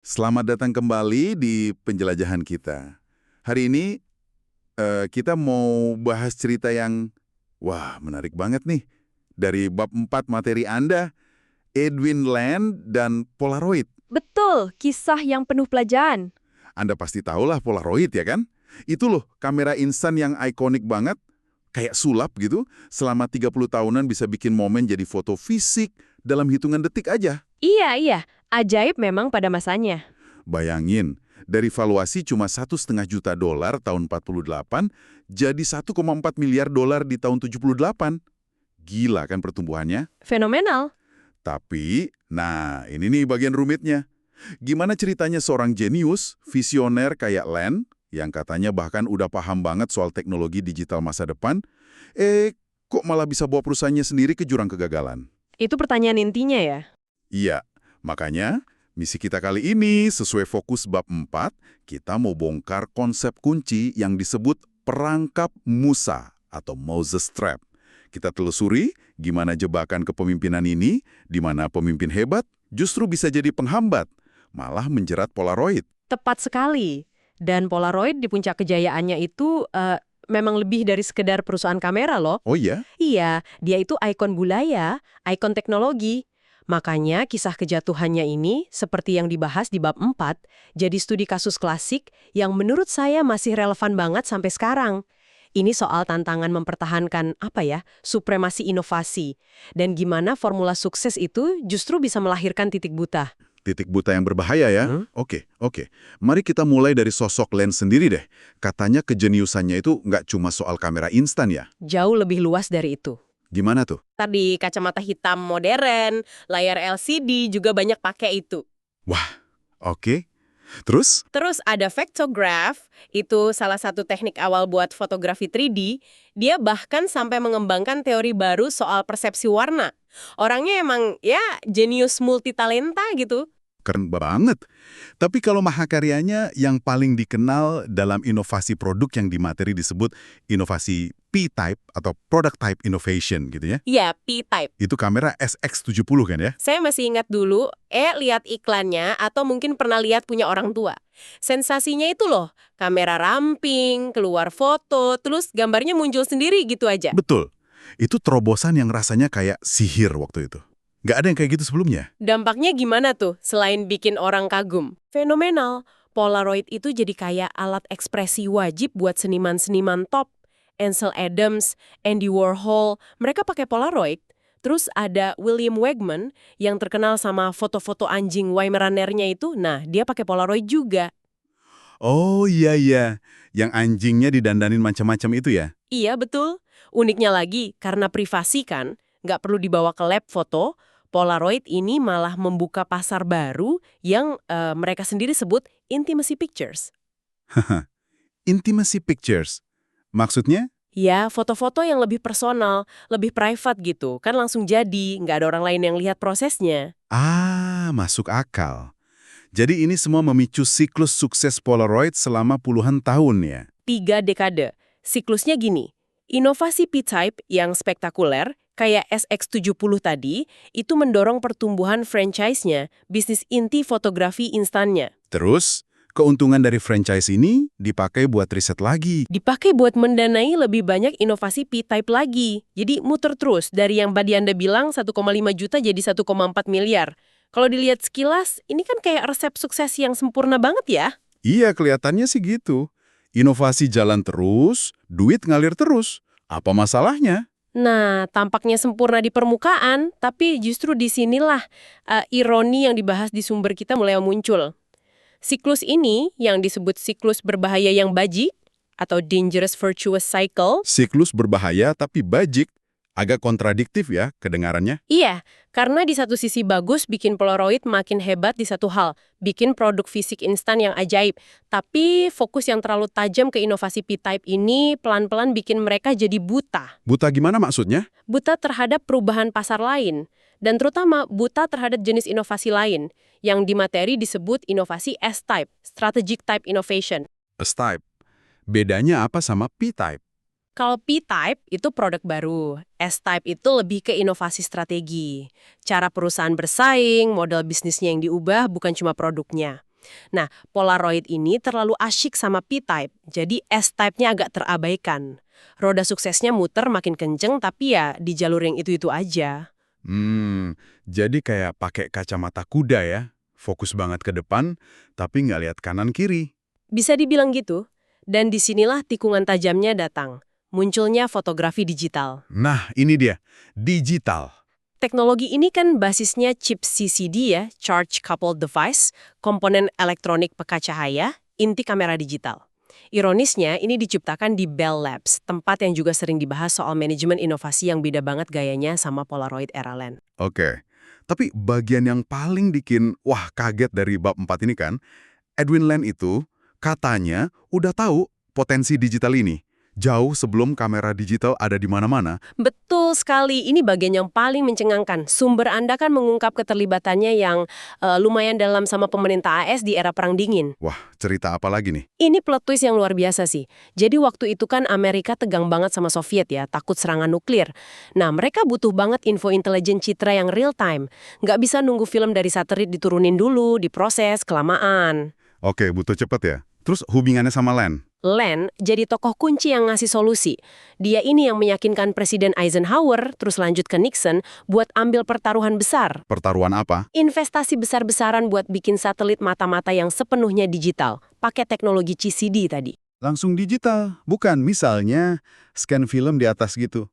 Selamat datang kembali di penjelajahan kita. Hari ini kita mau bahas cerita yang, wah menarik banget nih. Dari bab 4 materi Anda, Edwin Land dan Polaroid. Betul, kisah yang penuh pelajaran. Anda pasti tahulah Polaroid ya kan? Itu loh kamera instan yang ikonik banget, kayak sulap gitu, selama 30 tahunan bisa bikin momen jadi foto fisik dalam hitungan detik aja. Iya, ajaib memang pada masanya. Bayangin, dari valuasi cuma $1,5 juta tahun 48 jadi 1,4 miliar dolar di tahun 78. Gila kan pertumbuhannya? Fenomenal. Tapi, nah ini nih bagian rumitnya. Gimana ceritanya seorang jenius, visioner kayak Len, yang katanya bahkan udah paham banget soal teknologi digital masa depan, kok malah bisa bawa perusahaannya sendiri ke jurang kegagalan? Itu pertanyaan intinya ya. Iya, makanya misi kita kali ini sesuai fokus bab 4, kita mau bongkar konsep kunci yang disebut perangkap Musa atau Moses Trap. Kita telusuri gimana jebakan kepemimpinan ini, di mana pemimpin hebat justru bisa jadi penghambat, malah menjerat Polaroid. Tepat sekali. Dan Polaroid di puncak kejayaannya itu memang lebih dari sekedar perusahaan kamera loh. Oh iya? Iya, dia itu ikon budaya, ikon teknologi. Makanya kisah kejatuhannya ini, seperti yang dibahas di bab 4, jadi studi kasus klasik yang menurut saya masih relevan banget sampai sekarang. Ini soal tantangan mempertahankan, supremasi inovasi. Dan gimana formula sukses itu justru bisa melahirkan titik buta. Titik buta yang berbahaya ya? Oke. Mari kita mulai dari sosok Len sendiri deh. Katanya kejeniusannya itu nggak cuma soal kamera instan ya? Jauh lebih luas dari itu. Gimana tuh? Tadi kacamata hitam modern, layar LCD juga banyak pakai itu. Wah, oke. Terus? Terus ada vectograph, itu salah satu teknik awal buat fotografi 3D. Dia bahkan sampai mengembangkan teori baru soal persepsi warna. Orangnya emang ya jenius multitalenta gitu. Keren banget. Tapi kalau mahakaryanya yang paling dikenal dalam inovasi produk yang di materi disebut inovasi P-type atau product type innovation gitu ya. Iya, P-type. Itu kamera SX70 kan ya? Saya masih ingat dulu, lihat iklannya atau mungkin pernah lihat punya orang tua. Sensasinya itu loh, kamera ramping, keluar foto, terus gambarnya muncul sendiri gitu aja. Betul. Itu terobosan yang rasanya kayak sihir waktu itu. Nggak ada yang kayak gitu sebelumnya. Dampaknya gimana tuh selain bikin orang kagum? Fenomenal. Polaroid itu jadi kayak alat ekspresi wajib buat seniman-seniman top. Ansel Adams, Andy Warhol, mereka pakai Polaroid. Terus ada William Wegman yang terkenal sama foto-foto anjing Weimaranernya itu, nah dia pakai Polaroid juga. Oh iya. Yang anjingnya didandanin macam-macam itu ya? Iya betul. Uniknya lagi, karena privasi kan, nggak perlu dibawa ke lab foto, Polaroid ini malah membuka pasar baru yang mereka sendiri sebut intimacy pictures. Intimacy pictures. Maksudnya? Ya, foto-foto yang lebih personal, lebih private gitu. Kan langsung jadi, nggak ada orang lain yang lihat prosesnya. Masuk akal. Jadi ini semua memicu siklus sukses Polaroid selama puluhan tahun ya? 3 dekade. Siklusnya gini, inovasi P-type yang spektakuler, kayak SX70 tadi, itu mendorong pertumbuhan franchise-nya, bisnis inti fotografi instannya. Terus, keuntungan dari franchise ini dipakai buat riset lagi. Dipakai buat mendanai lebih banyak inovasi P-type lagi. Jadi muter terus, dari yang tadi Anda bilang 1,5 juta jadi 1,4 miliar. Kalau dilihat sekilas, ini kan kayak resep sukses yang sempurna banget ya. Iya, kelihatannya sih gitu. Inovasi jalan terus, duit ngalir terus. Apa masalahnya? Nah, tampaknya sempurna di permukaan, tapi justru disinilah ironi yang dibahas di sumber kita mulai muncul. Siklus ini, yang disebut siklus berbahaya yang bajik, atau dangerous virtuous cycle. Siklus berbahaya tapi bajik. Agak kontradiktif ya kedengarannya. Iya, karena di satu sisi bagus bikin Polaroid makin hebat di satu hal, bikin produk fisik instan yang ajaib. Tapi fokus yang terlalu tajam ke inovasi P-type ini pelan-pelan bikin mereka jadi buta. Buta gimana maksudnya? Buta terhadap perubahan pasar lain, dan terutama buta terhadap jenis inovasi lain, yang di materi disebut inovasi S-type, strategic type innovation. S-type. Bedanya apa sama P-type? Kalau P-type itu produk baru, S-type itu lebih ke inovasi strategi. Cara perusahaan bersaing, model bisnisnya yang diubah bukan cuma produknya. Nah, Polaroid ini terlalu asyik sama P-type, jadi S-type-nya agak terabaikan. Roda suksesnya muter makin kenceng, tapi ya di jalur yang itu-itu aja. Jadi kayak pakai kacamata kuda ya. Fokus banget ke depan, tapi nggak lihat kanan kiri. Bisa dibilang gitu. Dan disinilah tikungan tajamnya datang. Munculnya fotografi digital. Nah, ini dia, digital. Teknologi ini kan basisnya chip CCD ya, Charge Coupled Device, komponen elektronik peka cahaya, inti kamera digital. Ironisnya, ini diciptakan di Bell Labs, tempat yang juga sering dibahas soal manajemen inovasi yang beda banget gayanya sama Polaroid era Len. Oke, tapi bagian yang paling bikin wah kaget dari bab 4 ini kan, Edwin Land itu katanya udah tahu potensi digital ini. Jauh sebelum kamera digital ada di mana-mana. Betul sekali, ini bagian yang paling mencengangkan. Sumber Anda kan mengungkap keterlibatannya yang lumayan dalam sama pemerintah AS di era Perang Dingin. Wah, cerita apa lagi nih? Ini plot twist yang luar biasa sih. Jadi waktu itu kan Amerika tegang banget sama Soviet ya, takut serangan nuklir. Nah, mereka butuh banget info intelijen citra yang real time. Nggak bisa nunggu film dari satelit diturunin dulu, diproses, kelamaan. Oke, butuh cepet ya. Terus hubungannya sama Land? Len jadi tokoh kunci yang ngasih solusi. Dia ini yang meyakinkan Presiden Eisenhower, terus lanjut ke Nixon, buat ambil pertaruhan besar. Pertaruhan apa? Investasi besar-besaran buat bikin satelit mata-mata yang sepenuhnya digital, pakai teknologi CCD tadi. Langsung digital, bukan misalnya scan film di atas gitu.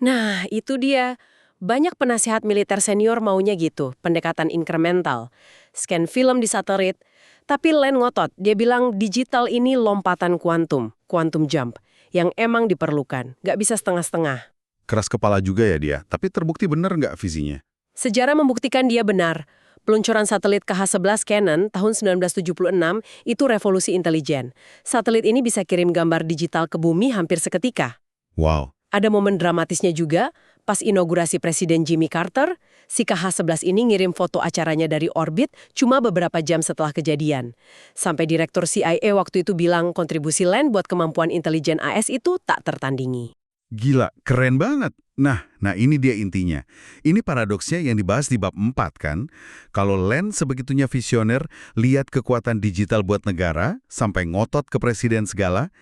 Nah, itu dia. Banyak penasihat militer senior maunya gitu, pendekatan inkremental. Scan film di satelit. Tapi Len ngotot, dia bilang digital ini lompatan quantum jump, yang emang diperlukan, nggak bisa setengah-setengah. Keras kepala juga ya dia, tapi terbukti bener nggak visinya? Sejarah membuktikan dia benar. Peluncuran satelit KH-11 Canon tahun 1976 itu revolusi intelijen. Satelit ini bisa kirim gambar digital ke bumi hampir seketika. Wow. Ada momen dramatisnya juga, pas inaugurasi Presiden Jimmy Carter, si KH-11 ini ngirim foto acaranya dari orbit cuma beberapa jam setelah kejadian. Sampai Direktur CIA waktu itu bilang kontribusi Len buat kemampuan intelijen AS itu tak tertandingi. Gila, keren banget. Nah ini dia intinya. Ini paradoksnya yang dibahas di bab 4 kan. Kalau Len sebegitunya visioner, lihat kekuatan digital buat negara, sampai ngotot ke presiden segala,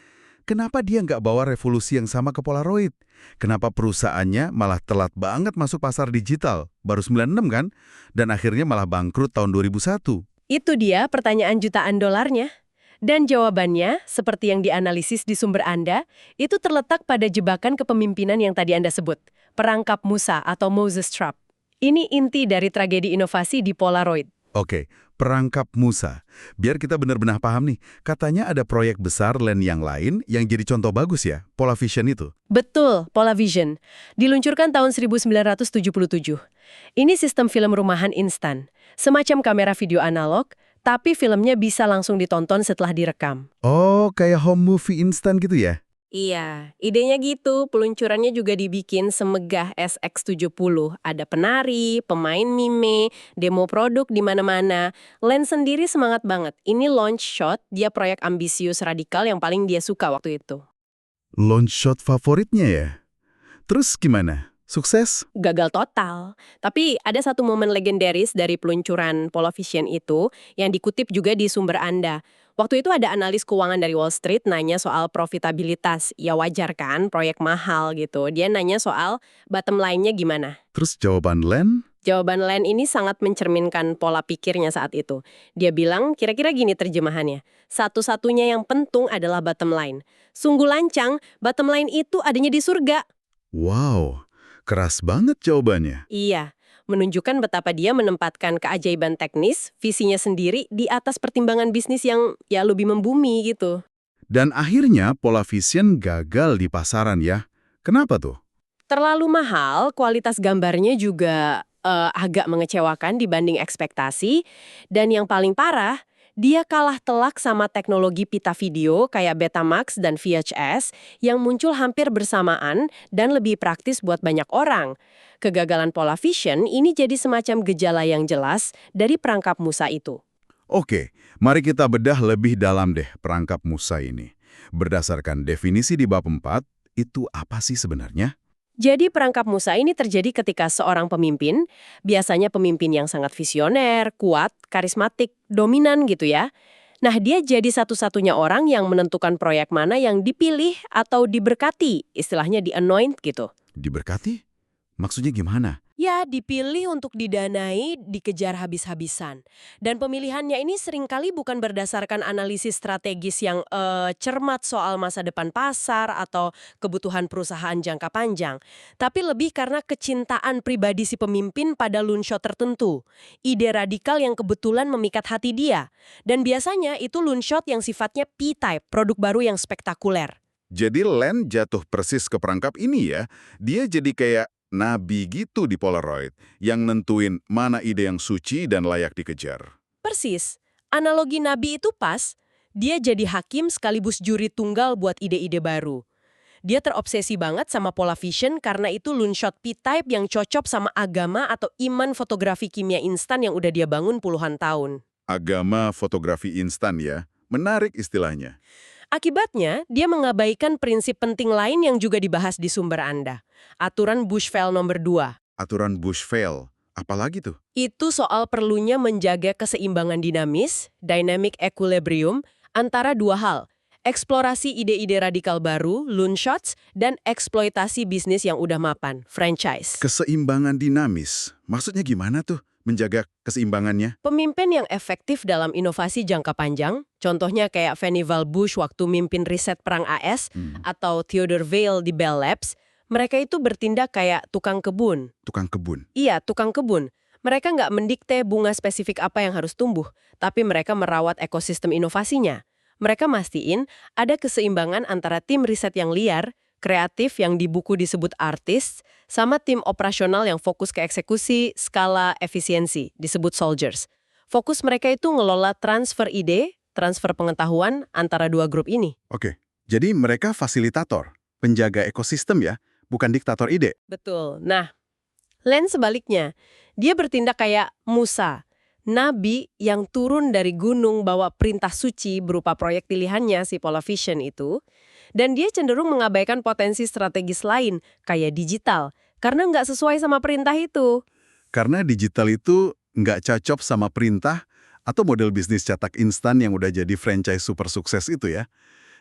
kenapa dia nggak bawa revolusi yang sama ke Polaroid? Kenapa perusahaannya malah telat banget masuk pasar digital? Baru 96 kan? Dan akhirnya malah bangkrut tahun 2001. Itu dia pertanyaan jutaan dolarnya. Dan jawabannya, seperti yang dianalisis di sumber Anda, itu terletak pada jebakan kepemimpinan yang tadi Anda sebut, perangkap Musa atau Moses Trap. Ini inti dari tragedi inovasi di Polaroid. Oke, perangkap Musa. Biar kita benar-benar paham nih, katanya ada proyek besar Len yang lain yang jadi contoh bagus ya, Polavision itu. Betul, Polavision. Diluncurkan tahun 1977. Ini sistem film rumahan instan. Semacam kamera video analog, tapi filmnya bisa langsung ditonton setelah direkam. Oh, kayak home movie instan gitu ya? Iya, idenya gitu. Peluncurannya juga dibikin semegah SX70. Ada penari, pemain mime, demo produk di mana-mana. Len sendiri semangat banget. Ini launch shot, dia proyek ambisius radikal yang paling dia suka waktu itu. Launch shot favoritnya ya? Terus gimana? Sukses? Gagal total. Tapi ada satu momen legendaris dari peluncuran Polavision itu yang dikutip juga di sumber Anda. Waktu itu ada analis keuangan dari Wall Street nanya soal profitabilitas. Ya wajar kan, proyek mahal gitu. Dia nanya soal bottom line-nya gimana. Terus jawaban Len? Jawaban Len ini sangat mencerminkan pola pikirnya saat itu. Dia bilang kira-kira gini terjemahannya. Satu-satunya yang penting adalah bottom line. Sungguh lancang, bottom line itu adanya di surga. Wow, keras banget jawabannya. Iya, menunjukkan betapa dia menempatkan keajaiban teknis, visinya sendiri di atas pertimbangan bisnis yang ya lebih membumi gitu. Dan akhirnya Polavision gagal di pasaran ya. Kenapa tuh? Terlalu mahal, kualitas gambarnya juga agak mengecewakan dibanding ekspektasi. Dan yang paling parah, dia kalah telak sama teknologi pita video kayak Betamax dan VHS yang muncul hampir bersamaan dan lebih praktis buat banyak orang. Kegagalan Polavision ini jadi semacam gejala yang jelas dari perangkap Musa itu. Oke, mari kita bedah lebih dalam deh perangkap Musa ini. Berdasarkan definisi di bab 4, itu apa sih sebenarnya? Jadi perangkap Musa ini terjadi ketika seorang pemimpin, biasanya pemimpin yang sangat visioner, kuat, karismatik, dominan gitu ya. Nah, dia jadi satu-satunya orang yang menentukan proyek mana yang dipilih atau diberkati, istilahnya di-anoint gitu. Diberkati? Maksudnya gimana? Ya, dipilih untuk didanai, dikejar habis-habisan. Dan pemilihannya ini seringkali bukan berdasarkan analisis strategis yang cermat soal masa depan pasar atau kebutuhan perusahaan jangka panjang. Tapi lebih karena kecintaan pribadi si pemimpin pada luneshot tertentu. Ide radikal yang kebetulan memikat hati dia. Dan biasanya itu luneshot yang sifatnya P-type, produk baru yang spektakuler. Jadi Len jatuh persis ke perangkap ini ya. Dia jadi kayak nabi gitu di Polaroid, yang nentuin mana ide yang suci dan layak dikejar. Persis. Analogi Nabi itu pas, dia jadi hakim sekaligus juri tunggal buat ide-ide baru. Dia terobsesi banget sama pola vision karena itu luneshot P-type yang cocok sama agama atau iman fotografi kimia instan yang udah dia bangun puluhan tahun. Agama fotografi instan ya, menarik istilahnya. Akibatnya, dia mengabaikan prinsip penting lain yang juga dibahas di sumber Anda. Aturan Bushveld nomor 2. Aturan Bushveld, apalagi tuh? Itu soal perlunya menjaga keseimbangan dinamis, dynamic equilibrium, antara dua hal. Eksplorasi ide-ide radikal baru, loonshots, dan eksploitasi bisnis yang udah mapan, franchise. Keseimbangan dinamis, maksudnya gimana tuh menjaga keseimbangannya? Pemimpin yang efektif dalam inovasi jangka panjang, contohnya kayak Vannevar Bush waktu mimpin riset perang AS, atau Theodore Vail di Bell Labs, mereka itu bertindak kayak tukang kebun. Tukang kebun. Iya, tukang kebun. Mereka nggak mendikte bunga spesifik apa yang harus tumbuh, tapi mereka merawat ekosistem inovasinya. Mereka mastiin ada keseimbangan antara tim riset yang liar, kreatif yang di buku disebut artis, sama tim operasional yang fokus ke eksekusi, skala, efisiensi, disebut soldiers. Fokus mereka itu ngelola transfer ide, transfer pengetahuan antara dua grup ini. Oke, jadi mereka fasilitator, penjaga ekosistem ya, bukan diktator ide. Betul. Nah, Len sebaliknya, dia bertindak kayak Musa, nabi yang turun dari gunung bawa perintah suci berupa proyek pilihannya si Pola Vision itu, dan dia cenderung mengabaikan potensi strategis lain, kayak digital, karena nggak sesuai sama perintah itu. Karena digital itu nggak cocok sama perintah atau model bisnis cetak instan yang udah jadi franchise super sukses itu ya.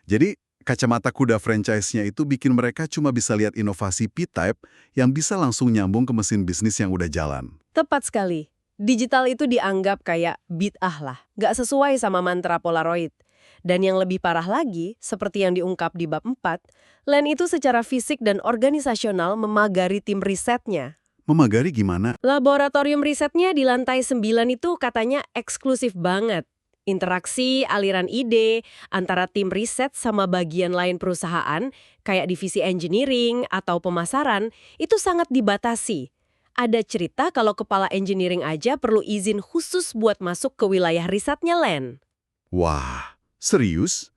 Jadi, kacamata kuda franchise-nya itu bikin mereka cuma bisa lihat inovasi P-type yang bisa langsung nyambung ke mesin bisnis yang udah jalan. Tepat sekali. Digital itu dianggap kayak bid'ah lah, nggak sesuai sama mantra Polaroid. Dan yang lebih parah lagi, seperti yang diungkap di bab 4, Len itu secara fisik dan organisasional memagari tim risetnya. Memagari gimana? Laboratorium risetnya di lantai 9 itu katanya eksklusif banget. Interaksi, aliran ide, antara tim riset sama bagian lain perusahaan, kayak divisi engineering atau pemasaran, itu sangat dibatasi. Ada cerita kalau kepala engineering aja perlu izin khusus buat masuk ke wilayah risetnya Len. Wah, serius?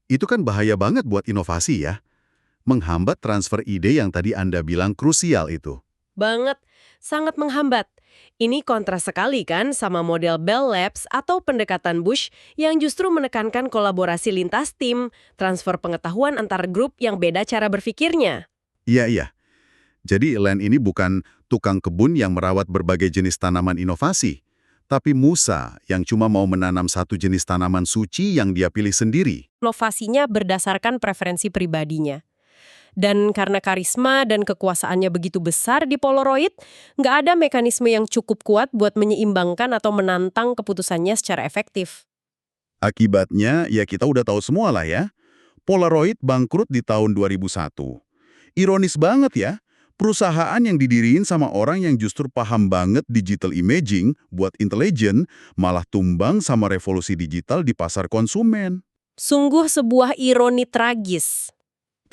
Itu kan bahaya banget buat inovasi ya. Menghambat transfer ide yang tadi Anda bilang krusial itu. Banget, sangat menghambat. Ini kontras sekali kan sama model Bell Labs atau pendekatan Bush yang justru menekankan kolaborasi lintas tim, transfer pengetahuan antar grup yang beda cara berpikirnya. Iya. Jadi Len ini bukan tukang kebun yang merawat berbagai jenis tanaman inovasi, tapi Musa yang cuma mau menanam satu jenis tanaman suci yang dia pilih sendiri. Inovasinya berdasarkan preferensi pribadinya. Dan karena karisma dan kekuasaannya begitu besar di Polaroid, nggak ada mekanisme yang cukup kuat buat menyeimbangkan atau menantang keputusannya secara efektif. Akibatnya, ya kita udah tahu semua lah ya. Polaroid bangkrut di tahun 2001. Ironis banget ya, perusahaan yang didiriin sama orang yang justru paham banget digital imaging buat intelijen, malah tumbang sama revolusi digital di pasar konsumen. Sungguh sebuah ironi tragis.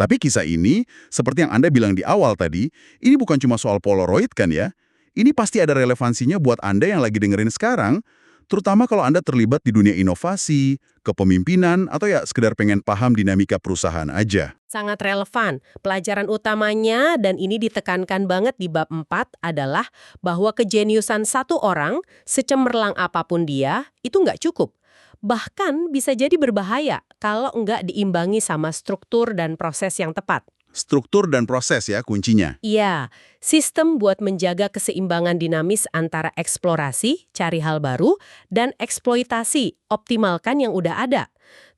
Tapi kisah ini, seperti yang Anda bilang di awal tadi, ini bukan cuma soal Polaroid kan ya? Ini pasti ada relevansinya buat Anda yang lagi dengerin sekarang, terutama kalau Anda terlibat di dunia inovasi, kepemimpinan, atau ya sekedar pengen paham dinamika perusahaan aja. Sangat relevan. Pelajaran utamanya, dan ini ditekankan banget di bab 4, adalah bahwa kejeniusan satu orang, secemerlang apapun dia, itu nggak cukup. Bahkan bisa jadi berbahaya kalau nggak diimbangi sama struktur dan proses yang tepat. Struktur dan proses ya kuncinya. Iya, sistem buat menjaga keseimbangan dinamis antara eksplorasi, cari hal baru, dan eksploitasi, optimalkan yang udah ada.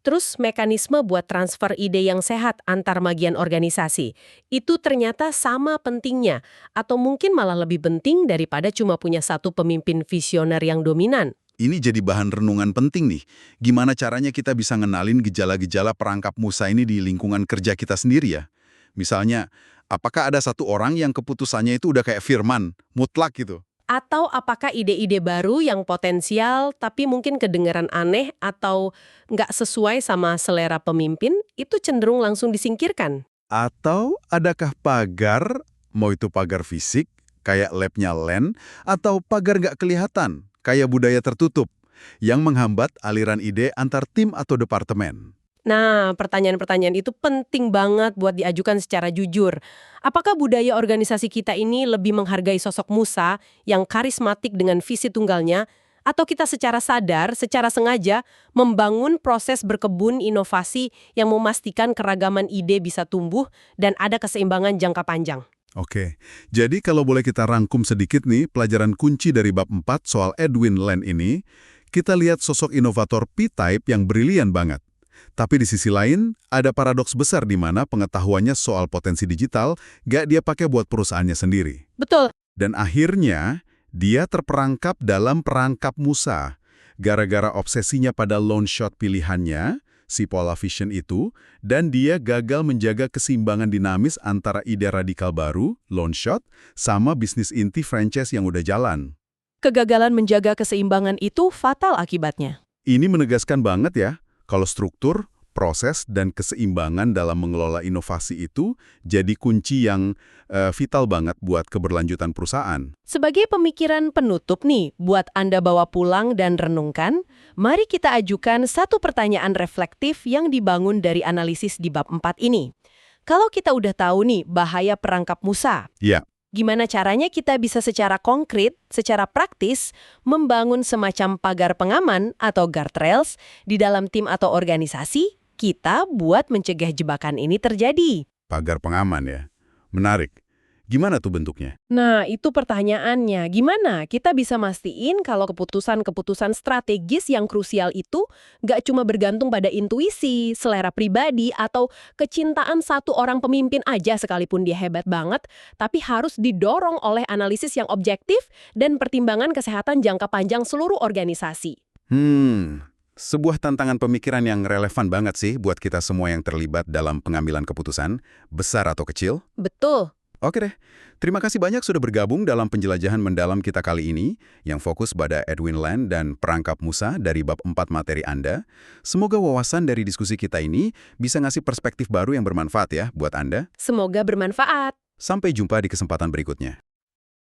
Terus mekanisme buat transfer ide yang sehat antar bagian organisasi. Itu ternyata sama pentingnya, atau mungkin malah lebih penting daripada cuma punya satu pemimpin visioner yang dominan. Ini jadi bahan renungan penting nih. Gimana caranya kita bisa ngenalin gejala-gejala perangkap Musa ini di lingkungan kerja kita sendiri ya? Misalnya, apakah ada satu orang yang keputusannya itu udah kayak firman, mutlak gitu? Atau apakah ide-ide baru yang potensial tapi mungkin kedengaran aneh atau nggak sesuai sama selera pemimpin, itu cenderung langsung disingkirkan? Atau adakah pagar, mau itu pagar fisik, kayak labnya LAN, atau pagar nggak kelihatan, kayak budaya tertutup, yang menghambat aliran ide antar tim atau departemen? Nah, pertanyaan-pertanyaan itu penting banget buat diajukan secara jujur. Apakah budaya organisasi kita ini lebih menghargai sosok Musa yang karismatik dengan visi tunggalnya, atau kita secara sadar, secara sengaja membangun proses berkebun inovasi yang memastikan keragaman ide bisa tumbuh dan ada keseimbangan jangka panjang? Oke, jadi kalau boleh kita rangkum sedikit nih, pelajaran kunci dari bab 4 soal Edwin Land ini, kita lihat sosok inovator P-Type yang brilian banget. Tapi di sisi lain, ada paradoks besar di mana pengetahuannya soal potensi digital gak dia pakai buat perusahaannya sendiri. Betul. Dan akhirnya, dia terperangkap dalam perangkap Musa. Gara-gara obsesinya pada long shot pilihannya, si Pola Vision itu, dan dia gagal menjaga keseimbangan dinamis antara ide radikal baru, long shot, sama bisnis inti franchise yang udah jalan. Kegagalan menjaga keseimbangan itu fatal akibatnya. Ini menegaskan banget ya, kalau struktur, proses, dan keseimbangan dalam mengelola inovasi itu jadi kunci yang vital banget buat keberlanjutan perusahaan. Sebagai pemikiran penutup nih, buat Anda bawa pulang dan renungkan, mari kita ajukan satu pertanyaan reflektif yang dibangun dari analisis di bab 4 ini. Kalau kita udah tahu nih bahaya perangkap Musa, Ya, gimana caranya kita bisa secara konkret, secara praktis, membangun semacam pagar pengaman atau guardrails di dalam tim atau organisasi kita buat mencegah jebakan ini terjadi? pagar pengaman ya. Menarik. Gimana tuh bentuknya? Nah, itu pertanyaannya. Gimana kita bisa mastiin kalau keputusan-keputusan strategis yang krusial itu nggak cuma bergantung pada intuisi, selera pribadi, atau kecintaan satu orang pemimpin aja sekalipun dia hebat banget, tapi harus didorong oleh analisis yang objektif dan pertimbangan kesehatan jangka panjang seluruh organisasi. Sebuah tantangan pemikiran yang relevan banget sih buat kita semua yang terlibat dalam pengambilan keputusan, besar atau kecil. Betul. Oke deh, terima kasih banyak sudah bergabung dalam penjelajahan mendalam kita kali ini yang fokus pada Edwin Land dan perangkap Musa dari bab 4 materi Anda. Semoga wawasan dari diskusi kita ini bisa ngasih perspektif baru yang bermanfaat ya buat Anda. Semoga bermanfaat. Sampai jumpa di kesempatan berikutnya.